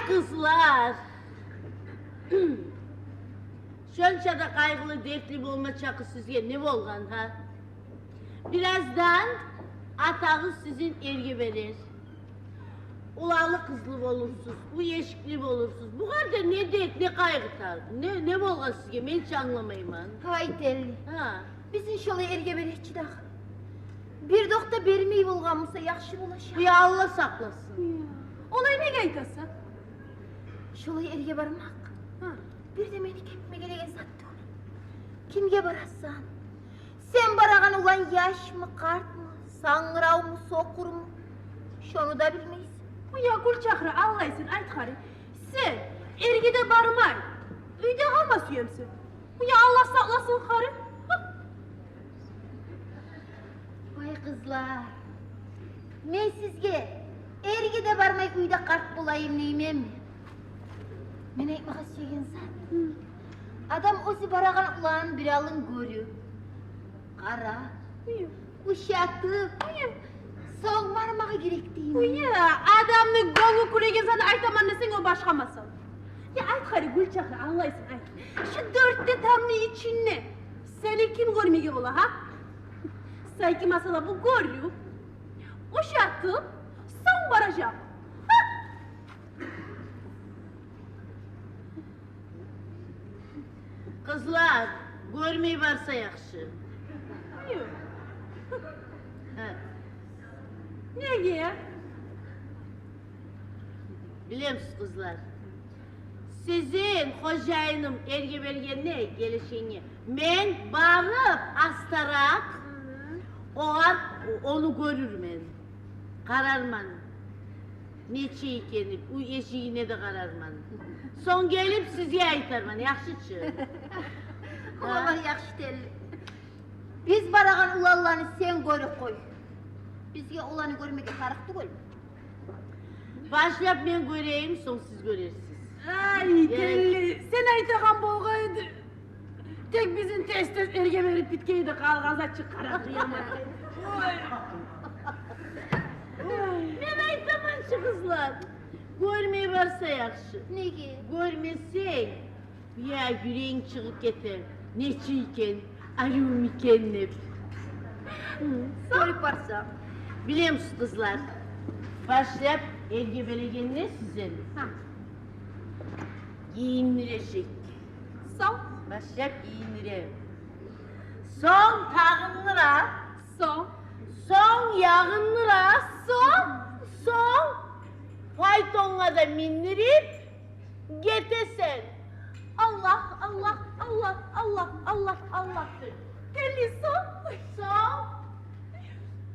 kızlar. Şönçada kaygılı dertli olma çakı sizge ne bolgan ha? Birazdan atağız sizin erge verir. Ulalı kızlı olursunuz, bu yeşikli olursunuz. Bu kadar ne dert, ne kaygıtar, ne bolgan sizge, ben hiç anlamayım han. Hay deli. Ha. Bizim şolu erge verekçi daha. Bir dokta bermeyi bulganmısa yaxşı bulaşar. Ya Allah saklasın. Olay ne gaykası? Şolu erge barmak. Ha. Bir de beni kepme gelegen sattı onu. Kimge barassan? Sen baragan ulan yaş mı, kart mı, sangırav mı, sokur mu? Şonu da bilmeyiz. Ya Gülçakra Allah'ısın aytkari. Sen ergide barmay. Uyda kalma süyemsin. Ya Allah saklasın karı. Vay kızlar. Men sizge ergide barmay uyda kart bulayım neymem mi? Men aytmağa söylegen zat. Adam ozi baragan ulan bir alın görüyor. Kara, uşatıp, soğuk barmağa gerek değil mi? Ya adamın golu kuregen sana aytaman desen o başka masal. Ya aytkari Gülçakra Allah'ısın ayt. Şu dörtte tamlı içinne. Seni kim görmeye ola ha? Sanki masala bu görüyor. Uşatıp, son baracak. Kızlar, görmeyi varsa yakşı. Yok. Ha. Ne giyer? Biliyor musunuz kızlar? Sizin hocayınım erge belgenine gelişini men bağırıp astarak onu görürüm ben. Kararman. Neçe ikeni, bu eşiğine de kararman. Son gelip size aytarman, yakşıçı. Allah yaxşı deli. Biz baragan ulallarını sen görüp koy. Bizge ulanı görmege tarıktı gol. Başlayıp ben göreyim, son siz görersiniz. Ay telli, sen aytakan bolgaydı. Tek bizim tez erge verip bitkeyi de kalgaza çıkarak yaman. Ben aytamam şu kızlar. Görmeyi varsa yakşı. Nege? Görmesen, ya yüreğin çıkıp getir. Ne çiğken, arıyorum iken hep. Görüp varsa. Biliyor musunuz kızlar? Başlayıp erge belgenine sizin. Giyindirecek. Son, Başlayıp giyindire. Son takımlıra, son. son yağınlıra, son faytonla da mindirip getesen. Allah, Allah, Allah, Allah, Allah, Allah. Telli son. Son.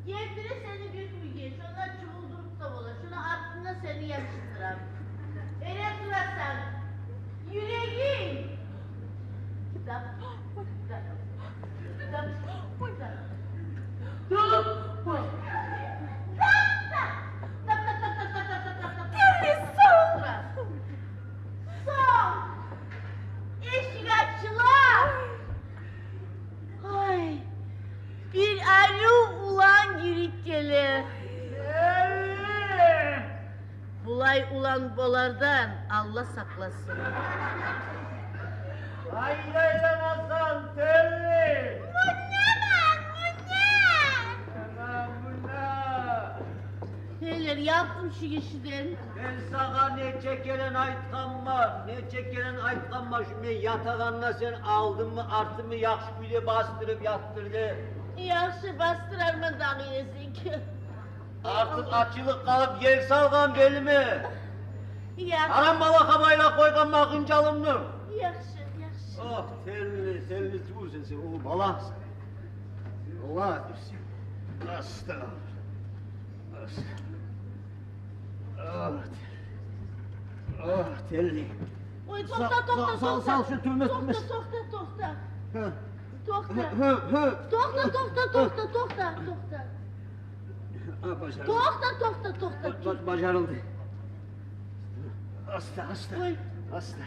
Getire seni götürmeyeceğim. Şuna çubulduruk da ola. Şuna aklına seni yakıştıram. Öyle durarsan. Yüreğin. Kitap. Kitap. Kitap. Kitap. Telli son. Son. Eşkıyaççılar. Ay. Bir arı ulan girik gelir. Bulay ulan bolardan Allah saklasın. Hayırlamazsan telli. Neler yaptım şu işiden. Ben sana ne çekelen aytkan var, ne çekelen aytkan var. Şimdi yatağınla sen aldın mı, artı mı yakşı bile bastırıp yattırdı. Yaxşı bastırar mı dağıyasın ki? Artık açılık kalıp yer salgan belimi. Yaxşı, Aram bala kabayla koygan bakıncalımdım. yaxşı, yaxşı. Oh telli tuğsun sen, o balansın. Allah düşsün. Hasta. Hasta. Oh telli. Oy Sal, tokta, tokta, sal, sal, tokta. sal şu türme, Tokta, türme. tokta, tokta. Hı, Tokta. hı, hı. Tokta, tokta, tokta, tokta, tokta. Ha, başarıldı. Tokta, tokta, tokta. Başarıldı. Hasta, hasta. Oy. Hasta.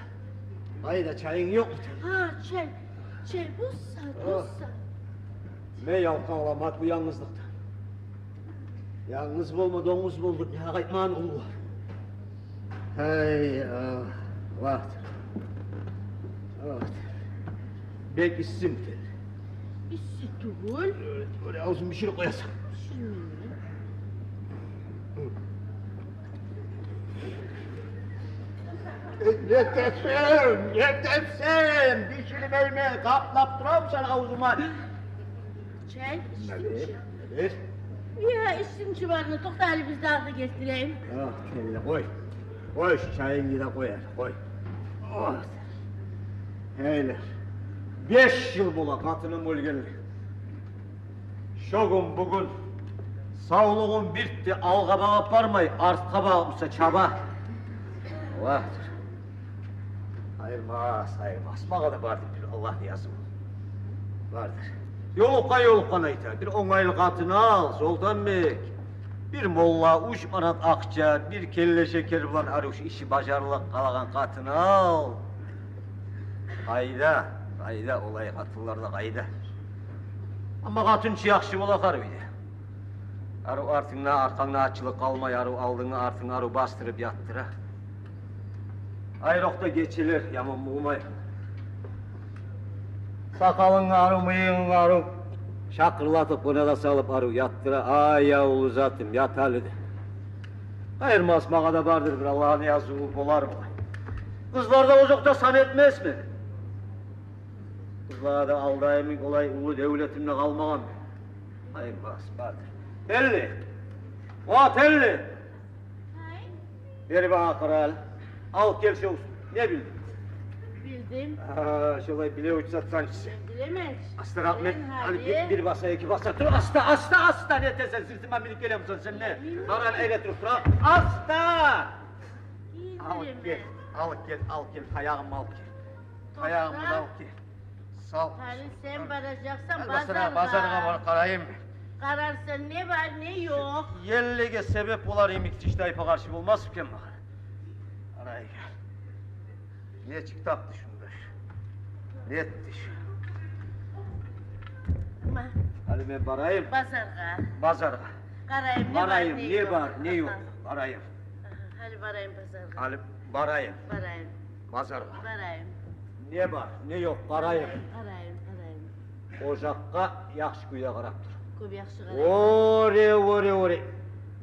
Hayır çayın yok mu? Ha, çay. Bussa, bussa. Ne yalkanlamak bu yalnızlıktan. Yalnız olma, domuz bulduk. Ya kaytman oğlu var. Hay Allah. Vardır. Vardır. Belki isimdir. İstitul. Böyle ağzın bir şey koyasın. Yetefsem, yetefsem. Dişini verme, kaplap duram sen ağzıma. Çay içtim. Nedir? Ya içtim çıbarını, toktarı biz dağda getireyim. Ah kelle koy. Koy şu çayını da koyar, koy. Oh. Heyler. 5 yıl bula katının bölgeli. Şogun bugün sağlığın birtti, algabağa parmay, artka bağımsa çaba. Vardır. Ayırmaz. Bana da vardır bir Allah yazım. Vardır. Yoluka neyse, bir onaylı katını al, Sultan Bey. Bir molla, 3 manat akça, bir kelle şeker ulan arış işi bacarılık kalagan katını al. Kayda olay katıllarda kayda. Ama katınçı yakşı bola karıydı. Arı artığına arkanına açılık kalmay, arı aldığına artığına arı bastırıp yattıra. Ayrokta geçilir, yaman bulmay. Sakalını arı, mıyığını arı, şakırlatıp buna da salıp arı yattıra. Ay yavulu zatım, yat halide. Ayırmaz da vardır bir Allah'ın yazığı bolar mı? Kızlar da ocakta san etmez mi? Kızlara da aldayımın kolay ulu devletimle kalmağım. Ayırmaz vardır. Telli! O telli! Ver bana kral. Al gel şu ne bildin? Bildim. Şöyle bile uçsat sançısı. Bilemez. Asta rahmet. Sen Hani hadi. bir basa iki basa. Dur asta ne tesen sırtıma binip geliyor musun sen ne? Naran eyle dur bırak. Asta! Al gel. Al gel. Ayağımı al gel. Ayağımı da al gel. Sağ ol. Hani sen baracaksan Bazarına var karayım. Kararsan ne var ne yok. Yellige sebep olar imik diştayfa karşı bulmaz ki bana. Araya gel. Niye çıktı aktı şunda? Ne etti şu? Ama Hadi ben barayım. Bazarga. Karayım ne var Barayım, ne ne yok. var ne yok. Barayım. Hadi barayım bazarga. Hadi barayım. Barayım. Bazarga. Barayım. Ne var ne yok barayım. Barayım. Ocakka yaxşı kuyuya qarab dur. Көп yaxşı qarayım. Ore.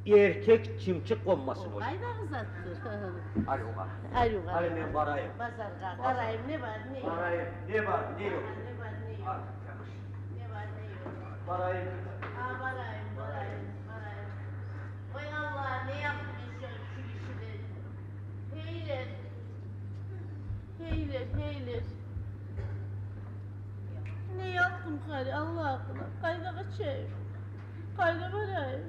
Erkek çimçik konmasın hocam. Qayda qızattır. Hadi oğa. Hadi yuqarı. Hadi ben barayım. Bazarga. Qarayım ne var ne yok. Barayım. Ne var ne yok. Ne var ne yok. Hadi yavaş. Ne var ne yok. Barayım. Barayım. Oy Allah ne yapmışsın şu işi ben. Heyler. Ne yaptım gari Allah aşkına? Kayda kaçayım. Kayda varayım.